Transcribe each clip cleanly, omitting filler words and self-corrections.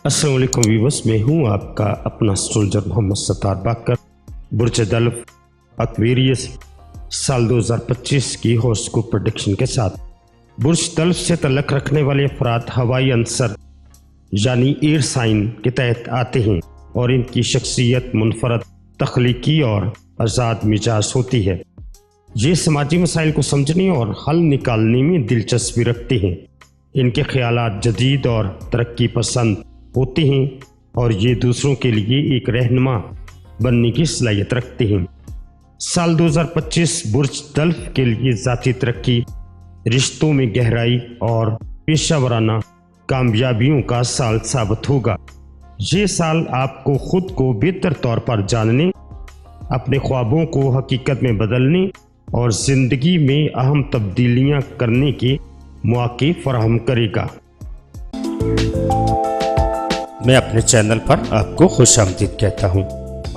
अस्सलाम वालेकुम व्यूअर्स, मैं हूं आपका अपना एस्ट्रोलॉजर मोहम्मद सत्तार बाकर। बुर्ज दल्फ एक्वेरियस साल 2025 की हॉरोस्कोप प्रेडिक्शन के साथ। बुर्ज दल्फ से तल्लक रखने वाले अफराद हवाई अंसर यानी एयर साइन के तहत आते हैं और इनकी शख्सियत मुनफरद, तख्लीकी और आज़ाद मिजाज होती है। ये समाजी मसाइल को समझने और हल निकालने में दिलचस्पी रखते हैं। इनके ख्यालात जदीद और तरक्की पसंद होते हैं और ये दूसरों के लिए एक रहनुमा बनने की सलाहियत रखते हैं। साल 2025 बुर्ज दल्फ के लिए ज़ाती तरक्की, रिश्तों में गहराई और पेशा वराना कामयाबियों का साल साबित होगा। ये साल आपको खुद को बेहतर तौर पर जानने, अपने ख्वाबों को हकीकत में बदलने और ज़िंदगी में अहम तब्दीलियां करने के मौके फराहम करेगा। मैं अपने चैनल पर आपको खुशामदीद कहता हूं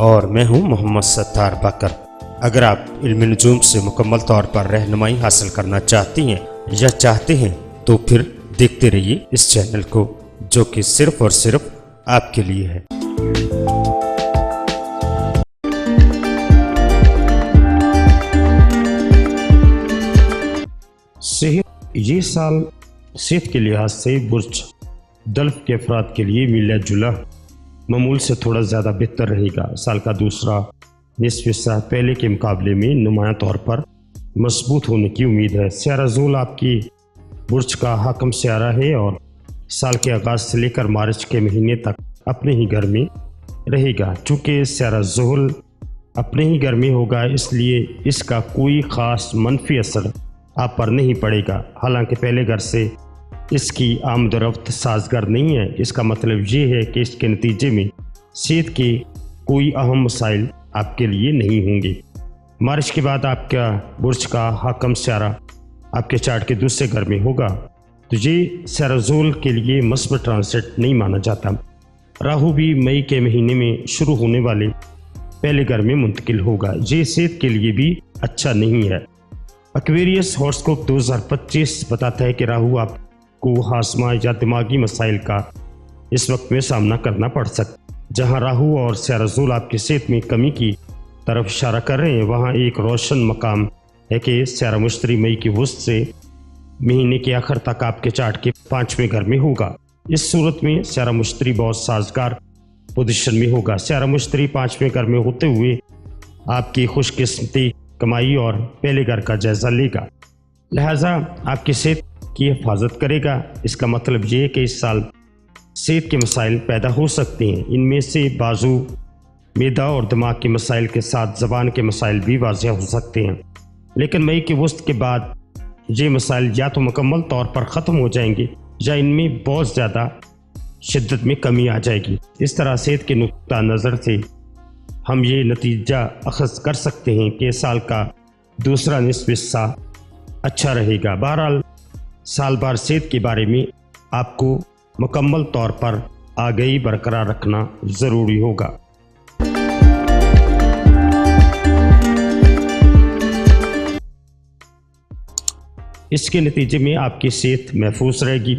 और मैं हूं मोहम्मद सत्तार बाकर। अगर आप इल्म नजूम से मुकम्मल तौर पर रहनुमाई हासिल करना चाहती हैं या चाहते हैं तो फिर देखते रहिए इस चैनल को, जो कि सिर्फ और सिर्फ आपके लिए है। ये साल सेहत के लिहाज से बुर्ज दल्फ के अफराद के लिए मिला जुला मामूल से थोड़ा ज़्यादा बेहतर रहेगा। साल का दूसरा निस्फ हिस्सा पहले के मुकाबले में नुमायां तौर पर मजबूत होने की उम्मीद है। सियारा ज़ुल आपकी बुर्ज का हाकम सियारा है और साल के आगाज़ से लेकर मार्च के महीने तक अपने ही घर में रहेगा। चूँकि सियारा ज़ुल अपने ही घर में होगा, इसलिए इसका कोई ख़ास मनफी असर आप पर नहीं पड़ेगा। हालांकि पहले घर से इसकी आमदरफ्त साजगार नहीं है। इसका मतलब ये है कि इसके नतीजे में सेहत के कोई अहम मसाइल आपके लिए नहीं होंगे। मार्च के बाद आपका बुर्ज का हाकम सियारा आपके चार्ट के दूसरे घर में होगा, तो ये सियारा ज़ुल के लिए मस्बत ट्रांसिट नहीं माना जाता। राहु भी मई के महीने में शुरू होने वाले पहले घर में मुंतकिल होगा। ये सेहत के लिए भी अच्छा नहीं है। एक्वेरियस हॉरोस्कोप 2025 बताता है कि राहु आपको हासमा या दिमागी मसाइल का इस वक्त में सामना करना पड़ सकता। जहां राहु और सियारा ज़ुल आपकी सेहत में कमी की तरफ इशारा कर रहे हैं, वहां एक रोशन मकाम है कि सियारा मुश्तरी मई की वसत से महीने के आखिर तक आपके चार्ट के 5वें घर में होगा। इस सूरत में सियारा मुश्तरी बहुत साजगार पोजीशन में होगा। सियारा मुश्तरी 5वें घर में होते हुए आपकी खुशकिस्मती, कमाई और पहले घर का जायजा लेगा, लिहाजा आपकी सेहत की हिफाजत करेगा। इसका मतलब ये है कि इस साल सेहत के मसाइल पैदा हो सकते हैं। इनमें से बाजू, मैदा और दिमाग के मसाइल के साथ ज़बान के मसाइल भी वाज़ेह हो सकते हैं, लेकिन मई के वसत के बाद ये मसाइल या तो मुकम्मल तौर पर ख़त्म हो जाएंगे या इनमें बहुत ज़्यादा शिद्दत में कमी आ जाएगी। इस तरह सेहत के नुक्ता नज़र से हम ये नतीजा अखज़ कर सकते हैं कि साल का दूसरा निस्फ हिस्सा अच्छा रहेगा। बहरहाल साल भर सेहत के बारे में आपको मुकम्मल तौर पर आगाही बरकरार रखना ज़रूरी होगा। इसके नतीजे में आपकी सेहत महफूज रहेगी।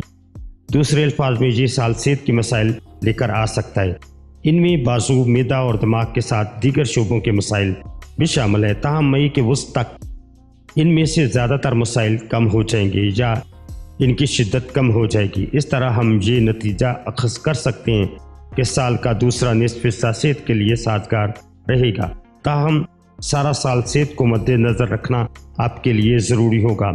दूसरे अल्फाज में ये साल सेहत के मसाइल लेकर आ सकता है। इनमें बाजू, मैदा और दिमाग के साथ दीगर शोबों के मसाइल भी शामिल है। ताहम मई के वसत तक इनमें से ज़्यादातर मसाइल कम हो जाएंगे या इनकी शिद्दत कम हो जाएगी। इस तरह हम ये नतीजा अखज़ कर सकते हैं कि साल का दूसरा निस्फ हिस्सा सेहत के लिए साजगार रहेगा। ताहम सारा साल सेहत को मद्देनज़र रखना आपके लिए ज़रूरी होगा।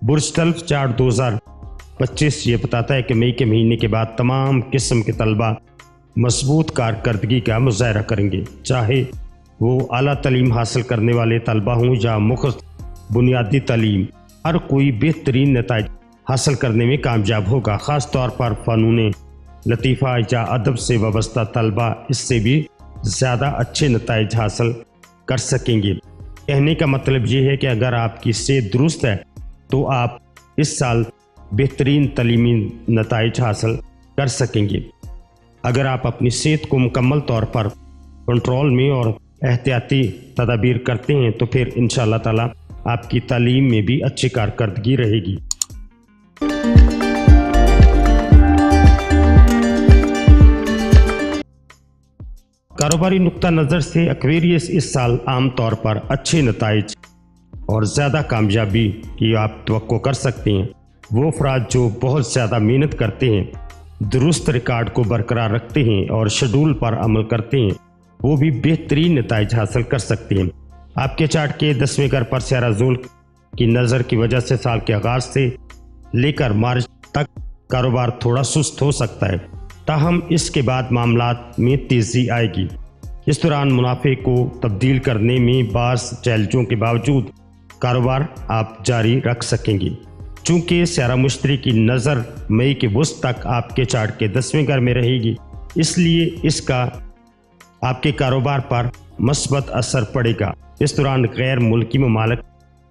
बुर्ज दल्फ चार्ट 2025 ये बताता है कि मई के महीने के बाद तमाम किस्म के तलबा मजबूत कारकर्दगी का मुज़ाहरा करेंगे, चाहे वो आला तालीम हासिल करने वाले तलबा हों या मुख्तलिफ बुनियादी तालीम। हर कोई बेहतरीन नताइज हासिल करने में कामयाब होगा। ख़ास तौर पर फ़नून लतीफ़ा या अदब से वाबस्ता तलबा इससे भी ज़्यादा अच्छे नताइज हासिल कर सकेंगे। कहने का मतलब ये है कि अगर आपकी सेहत दुरुस्त है तो आप इस साल बेहतरीन तालीमी नताइज हासिल कर सकेंगे। अगर आप अपनी सेहत को मुकम्मल तौर पर कंट्रोल में और एहतियाती तदाबीर करते हैं तो फिर इंशाअल्लाह ताला आपकी तालीम में भी अच्छी कारकर्दगी रहेगी। कारोबारी नुक्ता नज़र से एक्वेरियस इस साल आम तौर पर अच्छे नताइज और ज़्यादा कामयाबी की आप तवक्को कर सकते हैं। वो अफराद जो बहुत ज़्यादा मेहनत करते हैं, दुरुस्त रिकॉर्ड को बरकरार रखते हैं और शेड्यूल पर अमल करते हैं, वो भी बेहतरीन नताइज हासिल कर सकते हैं। आपके चार्ट के 10वें घर पर स्यारा ज़ुल की नज़र की वजह से साल के आगाज़ से लेकर मार्च तक कारोबार थोड़ा सुस्त हो सकता है, ताहम इसके बाद मामलात में तेज़ी आएगी। इस दौरान मुनाफे को तब्दील करने में बाज़ चैलेंजों के बावजूद कारोबार आप जारी रख सकेंगे। चूँकि स्यारा मुश्तरी की नज़र मई के वसत तक आपके चार्ट के 10वें घर में रहेगी, इसलिए इसका आपके कारोबार पर मस्बत असर पड़ेगा। इस दौरान गैर मुल्की ममालिक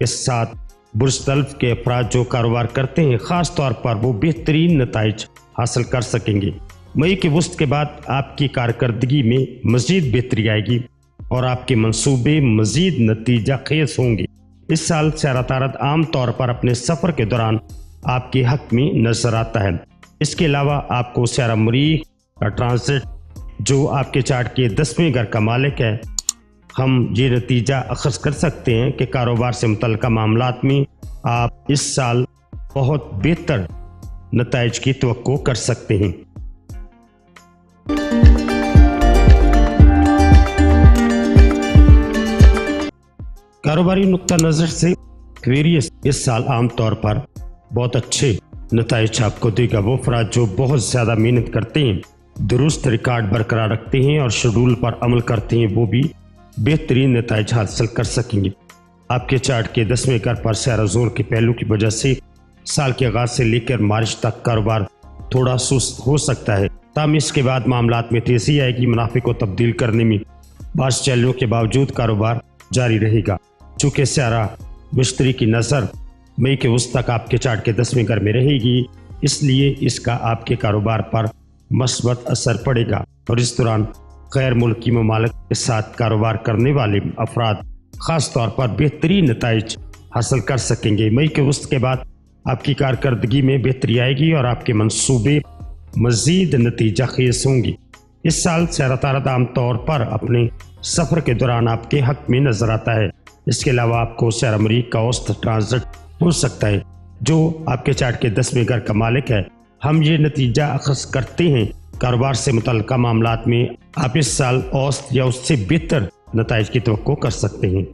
के साथ बुर्ज तल्फ के अफराद जो कारोबार करते हैं, ख़ास तौर पर वो बेहतरीन नताइज हासिल कर सकेंगे। मई के वसत के बाद आपकी कारकर्दगी में मज़ीद बेहतरी आएगी और आपके मंसूबे मज़ीद नतीजा खेज होंगे। इस साल स्यारा तारद आम तौर पर अपने सफ़र के दौरान आपके हक में नजर आता है। इसके अलावा आपको स्यारा मरीख का ट्रांसिट जो आपके चार्ट के 10वें घर का मालिक है, हम ये नतीजा अखज़ कर सकते हैं कि कारोबार से मुतल्लिका मामलात में आप इस साल बहुत बेहतर नताइज की तवक्को कर सकते हैं। कारोबारी नुक्ता नज़र से एक्वेरियस इस साल आम तौर पर बहुत अच्छे नताइज आपको देगा। वो अफराद जो बहुत ज़्यादा मेहनत करते हैं, दुरुस्त रिकॉर्ड बरकरार रखते हैं और शेड्यूल पर अमल करते हैं, वो भी बेहतरीन नताइज हासिल कर सकेंगे। आपके चार्ट के 10वें घर पर स्यारा ज़ुल के पहलू की वजह से साल के आगाज़ से लेकर मार्च तक कारोबार थोड़ा सुस्त हो सकता है, ताहम इसके बाद मामलात में तेज़ी आएगी। मुनाफे को तब्दील करने में बाज़ चैलेंजों के बावजूद कारोबार जारी रहेगा। चूँकि स्यारा मुश्तरी की नज़र मई के वसत तक आपके चार्ट के 10वें घर में रहेगी, इसलिए इसका आपके कारोबार पर मस्बत असर पड़ेगा और इस दौरान गैर मुल्की ममालिक के साथ कारोबार करने वाले अफराद ख़ास तौर पर बेहतरीन नताइज हासिल कर सकेंगे। मई के वसत के बाद आपकी कारकर्दगी में बेहतरी आएगी और आपके मंसूबे मज़ीद नतीजा खेज होंगे। इस साल स्यारा तारद आम तौर पर अपने सफ़र के दौरान आपके हक में नजर आता है। इसके अलावा आपको स्यारा मरीख का औसत ट्रांजिट हो सकता है जो आपके चार्ट के 10वें घर का मालिक है। हम ये नतीजा अखज़ करते हैं कारोबार से मुतल्लिका मामलात में आप इस साल औसत या उससे बेहतर नताइज की तवक्को कर सकते हैं।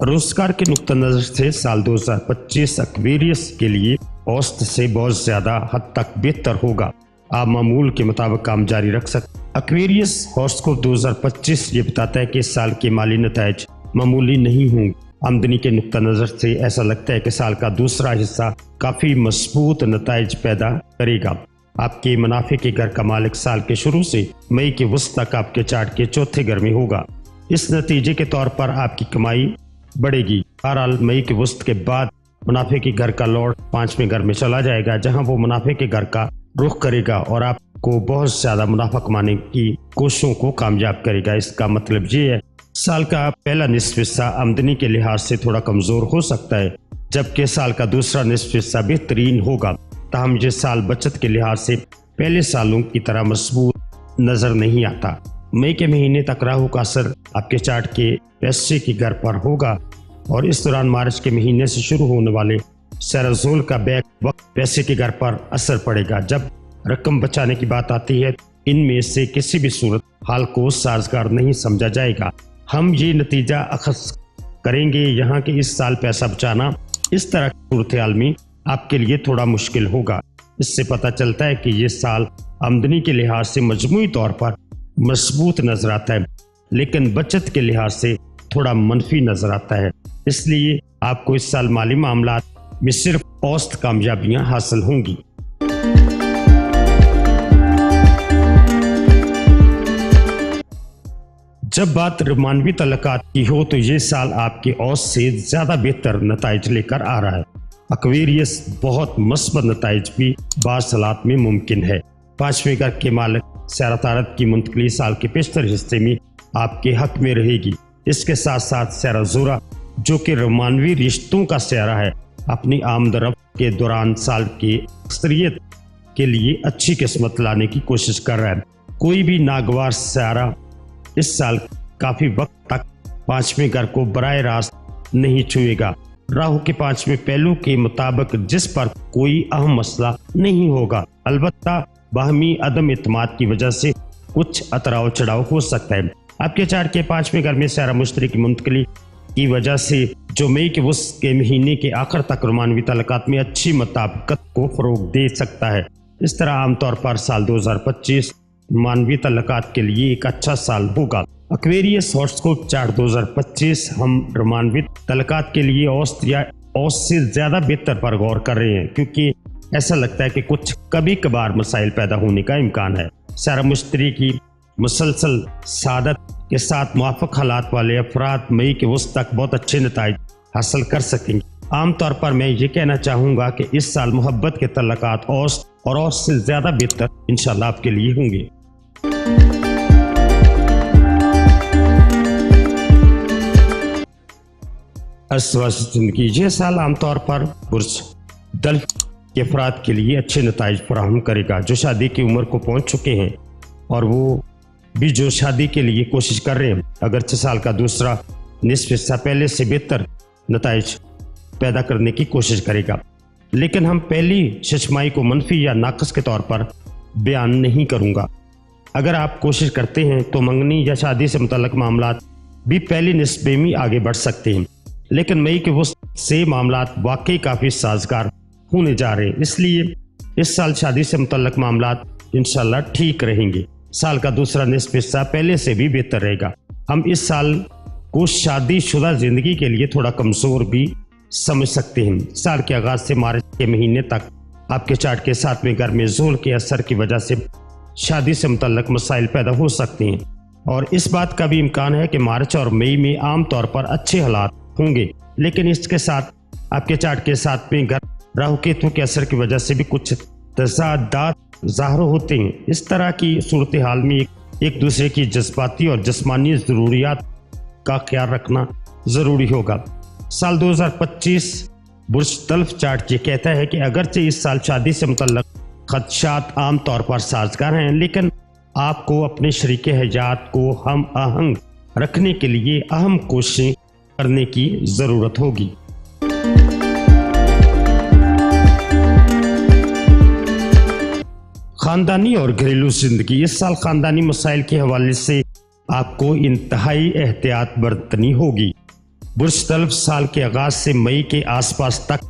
रोज़गार के नुक्ता नज़र से साल 2025 एक्वेरियस के लिए औसत से बहुत ज़्यादा हद तक बेहतर होगा। आप मामूल के मुताबिक काम जारी रख सकते। एक्वेरियस हॉरोस्कोप 2025 ये बताता है कि इस साल के माली नताइज मामूली नहीं होंगे। आमदनी के नुक्ता नज़र से ऐसा लगता है कि साल का दूसरा हिस्सा काफ़ी मजबूत नताइज पैदा करेगा। आपके मुनाफे के घर का मालिक साल के शुरू से मई के वसत तक आपके चार्ट के चौथे घर में होगा। इस नतीजे के तौर पर आपकी कमाई बढ़ेगी। बहरहाल मई के वसत के बाद मुनाफे के घर का लॉर्ड 5वें घर में चला जाएगा, जहां वो मुनाफे के घर का रुख करेगा और आपको बहुत ज़्यादा मुनाफा कमाने की कोशिशों को कामयाब करेगा। इसका मतलब ये है साल का पहला निस्फ हिस्सा आमदनी के लिहाज से थोड़ा कमज़ोर हो सकता है, जबकि साल का दूसरा निस्फ हिस्सा बेहतरीन होगा। ताहम ये साल बचत के लिहाज से पहले सालों की तरह मजबूत नज़र नहीं आता। मई के महीने तक राहु का असर आपके चार्ट के पैसे के घर पर होगा और इस दौरान मार्च के महीने से शुरू होने वाले स्यारा ज़ुल का बैक वक्त पैसे के घर पर असर पड़ेगा। जब रकम बचाने की बात आती है, इनमें से किसी भी सूरत हाल को साजगार नहीं समझा जाएगा। हम ये नतीजा अखज़ करेंगे यहाँ के इस साल पैसा बचाना इस तरह की सूरत हाल में आपके लिए थोड़ा मुश्किल होगा। इससे पता चलता है कि ये साल आमदनी के लिहाज से मजमूई तौर पर मजबूत नजर आता है, लेकिन बचत के लिहाज से थोड़ा मनफी नजर आता है। इसलिए आपको इस साल माली मामलात में सिर्फ औसत कामयाबियां हासिल होंगी। जब बात रोमानवी तल्लुकात की हो तो ये साल आपके औसत से ज़्यादा बेहतर नताइज लेकर आ रहा है। एक्वेरियस बहुत मस्बत नताइज भी बाज़ हालात में मुमकिन है। 5वें घर के मालिक स्यारा तारद की मुंतकली साल के पेशतर हिस्से में आपके हक में रहेगी। इसके साथ साथ स्यारा ज़ुरा जो कि रोमानवी रिश्तों का स्यारा है, अपनी आमदरफ्त के दौरान साल की अक्सरियत کے لیے اچھی قسمت لانے کی کوشش کر رہا ہے۔ کوئی بھی ناگوار سیارہ اس سال کافی وقت تک پانچویں گھر کو براہ راست نہیں چھوئے گا۔ راہو کے پانچویں پہلو کے مطابق جس پر کوئی اہم مسئلہ نہیں ہوگا، البتہ باہمی عدم اعتماد کی وجہ سے کچھ اتراؤ چڑھاؤ ہو سکتا ہے۔ آپ کے چارٹ کے پانچویں گھر میں سیارہ مشتری کی منتقلی کی وجہ سے جو مئی کے وسط کے مہینے کے آخر تک رومانوی تعلقات میں اچھی مطابقت کو فروغ دے سکتا ہے۔ اس طرح عام طور پر سال 2025 رومانوی تعلقات کے لیے ایک اچھا سال ہوگا۔ ایکویریس ہاروسکوپ چارٹ 2025 ہم رومانوی تعلقات کے لیے اوسط یا اوسط سے زیادہ بہتر پر غور کر رہے ہیں، کیونکہ ایسا لگتا ہے کہ کچھ کبھی کبھار مسائل پیدا ہونے کا امکان ہے۔ سیارہ مشتری کی مسلسل سعادت کے ساتھ موافق حالات والے افراد مئی کے وسط تک بہت اچھے نتائج حاصل کر سکیں گے۔ عام طور پر میں یہ کہنا چاہوں گا کہ اس سال محبت کے تعلقات اوسط اور اوسط سے زیادہ بہتر انشاءاللہ آپ کے لیے ہوں گے۔ زندگی یہ سال عام طور پر برج دلف کے افراد کے لیے اچھے نتائج فراہم کرے گا جو شادی کی عمر کو پہنچ چکے ہیں اور وہ بھی جو شادی کے لیے کوشش کر رہے ہیں۔ اگرچہ سال کا دوسرا نصف حصہ پہلے سے بہتر نتائج پیدا کرنے کی کوشش کرے گا، لیکن ہم پہلی ششمائی کو منفی یا ناقص کے طور پر بیان نہیں کروں گا۔ اگر آپ کوشش کرتے ہیں تو منگنی یا شادی سے متعلق معاملات بھی پہلی نصف میں آگے بڑھ سکتے ہیں، لیکن مئی کے وسط سے معاملات واقعی کافی سازگار ہونے جا رہے ہیں، اس لیے اس سال شادی سے متعلق معاملات انشاءاللہ ٹھیک رہیں گے۔ سال کا دوسرا نصف حصہ پہلے سے بھی بہتر رہے گا۔ ہم اس سال کو شادی شدہ زندگی کے لیے تھوڑا کمزور بھی سمجھ سکتے ہیں۔ سال کے آغاز سے مارچ کے مہینے تک آپ کے چارٹ کے ساتویں گھر میں زحل کے اثر کی وجہ سے شادی سے متعلق مسائل پیدا ہو سکتے ہیں، اور اس بات کا بھی امکان ہے کہ مارچ اور مئی میں عام طور پر اچھے حالات ہوں گے، لیکن اس کے ساتھ آپ کے چارٹ کے ساتویں گھر راہو کیتو کے اثر کی وجہ سے بھی کچھ تضادات ظاہر ہوتے ہیں۔ اس طرح کی صورتحال میں ایک دوسرے کی جذباتی اور جسمانی ضروریات کا خیال رکھنا ضروری ہوگا۔ سال 2025 برج دلف چارٹ یہ کہتا ہے کہ اگرچہ اس سال شادی سے متعلق خدشات عام طور پر سازگار ہیں، لیکن آپ کو اپنے شریک حیات کو ہم آہنگ رکھنے کے لیے اہم کوششیں کرنے کی ضرورت ہوگی۔ خاندانی اور گھریلو زندگی اس سال خاندانی مسائل کے حوالے سے آپ کو انتہائی احتیاط برتنی ہوگی۔ برج دلف سال کے آغاز سے مئی کے آس پاس تک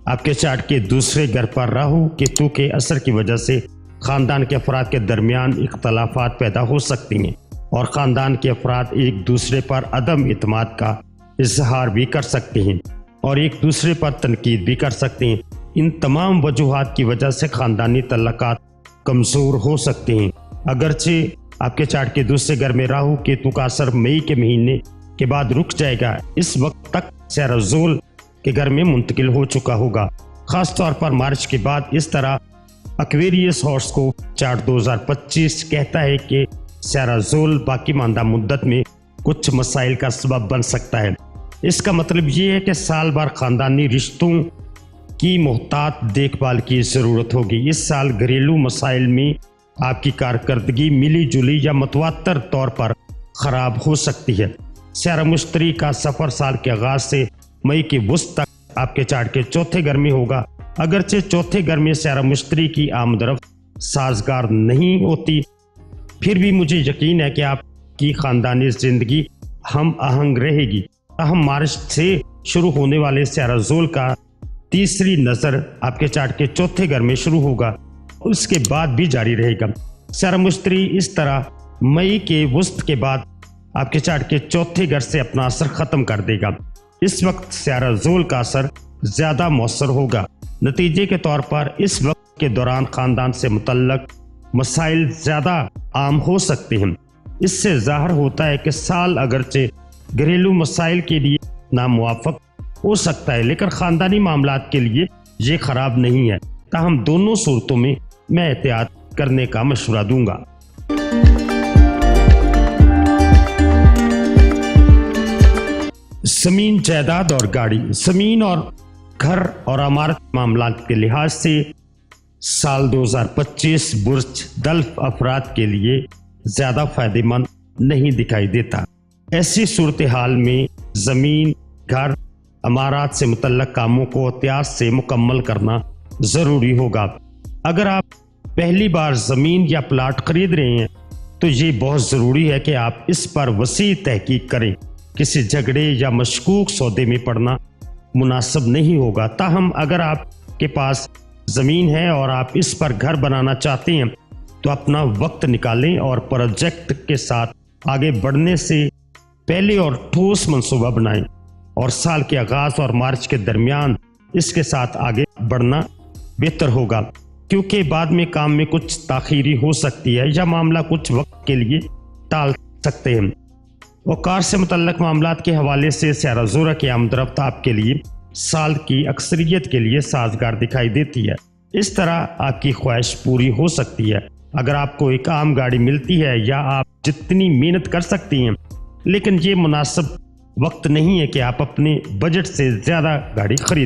آپ کے چارٹ کے دوسرے گھر پر راہو کیتو کے اثر کی وجہ سے خاندان کے افراد کے درمیان اختلافات پیدا ہو سکتی ہیں، اور خاندان کے افراد ایک دوسرے پر عدم اعتماد کا اظہار بھی کر سکتے ہیں اور ایک دوسرے پر تنقید بھی کر سکتے ہیں۔ ان تمام وجوہات کی وجہ سے خاندانی تعلقات کمزور ہو سکتے ہیں۔ اگرچہ آپ کے چارٹ کے دوسرے گھر میں راہو کیتو کا اثر مئی کے مہینے کے بعد رک جائے گا، اس وقت تک سیارہ زحل کے گھر میں منتقل ہو چکا ہوگا، خاص طور پر مارچ کے بعد۔ اس طرح ایکویریس ہاروسکوپ چارٹ 2025 کہتا ہے کہ سیارہ زحل باقی ماندہ مدت میں کچھ مسائل کا سبب بن سکتا ہے۔ اس کا مطلب یہ ہے کہ سال بھر خاندانی رشتوں کی محتاط دیکھ بھال کی ضرورت ہوگی۔ اس سال گھریلو مسائل میں آپ کی کارکردگی ملی جلی یا متواتر طور پر خراب ہو سکتی ہے۔ سیارہ مشتری کا سفر سال کے آغاز سے مئی کے وسط تک آپ کے چارٹ کے چوتھے گھر میں ہوگا۔ اگرچہ چوتھے گھر میں سیارہ مشتری کی آمد و رفت سازگار نہیں ہوتی، پھر بھی مجھے یقین ہے کہ آپ کی خاندانی زندگی ہم آہنگ رہے گی۔ تاہم مارچ سے شروع ہونے والے سیارہ زحل کا تیسری نظر آپ کے چارٹ کے چوتھے گھر میں شروع ہوگا، اس کے بعد بھی جاری رہے گا۔ سیارہ مشتری اس طرح مئی کے وسط کے بعد آپ کے چارٹ کے چوتھے گھر سے اپنا اثر ختم کر دے گا۔ اس وقت سیارہ زحل کا اثر زیادہ مؤثر ہوگا۔ نتیجے کے طور پر اس وقت کے دوران خاندان سے متعلق مسائل زیادہ عام ہو سکتے ہیں۔ اس سے ظاہر ہوتا ہے کہ سال اگرچہ گھریلو مسائل کے لیے ناموافق ہو سکتا ہے، لیکن خاندانی معاملات کے لیے یہ خراب نہیں ہے۔ تاہم دونوں صورتوں میں میں احتیاط کرنے کا مشورہ دوں گا۔ زمین، جائیداد اور گاڑی۔ زمین اور گھر اور عمارت معاملات کے لحاظ سے साल 2025 बुर्ज दल्फ अफराद के लिए ज़्यादा फायदेमंद नहीं दिखाई देता। ऐसी सूरत हाल में ज़मीन, घर, इमारत से मुतल्लक कामों को एहतियात से मुकम्मल करना ज़रूरी होगा। अगर आप पहली बार ज़मीन या प्लाट खरीद रहे हैं तो ये बहुत ज़रूरी है कि आप इस पर वसी तहकीक करें। किसी झगड़े या मशकूक सौदे में पड़ना मुनासिब नहीं होगा। ताहम अगर आपके पास ज़मीन है और आप इस पर घर बनाना चाहते हैं तो अपना वक्त निकालें और प्रोजेक्ट के साथ आगे बढ़ने से पहले और ठोस मंसूबा बनाएं और साल के आगाज़ और मार्च के दरमियान इसके साथ आगे बढ़ना बेहतर होगा, क्योंकि बाद में काम में कुछ ताख़ीरी हो सकती है या मामला कुछ वक्त के लिए टाल सकते हैं। औकार से मुतल्लक मामलात के हवाले से स्यारा ज़ोरा की आमदरफ्त आपके लिए साल की अक्सरियत के लिए साजगार दिखाई देती है। इस तरह आपकी ख्वाहिश पूरी हो सकती है। अगर आपको एक आम गाड़ी मिलती है या आप जितनी मेहनत कर सकती हैं, लेकिन ये मुनासिब वक्त नहीं है कि आप अपने बजट से ज़्यादा गाड़ी खरीदें।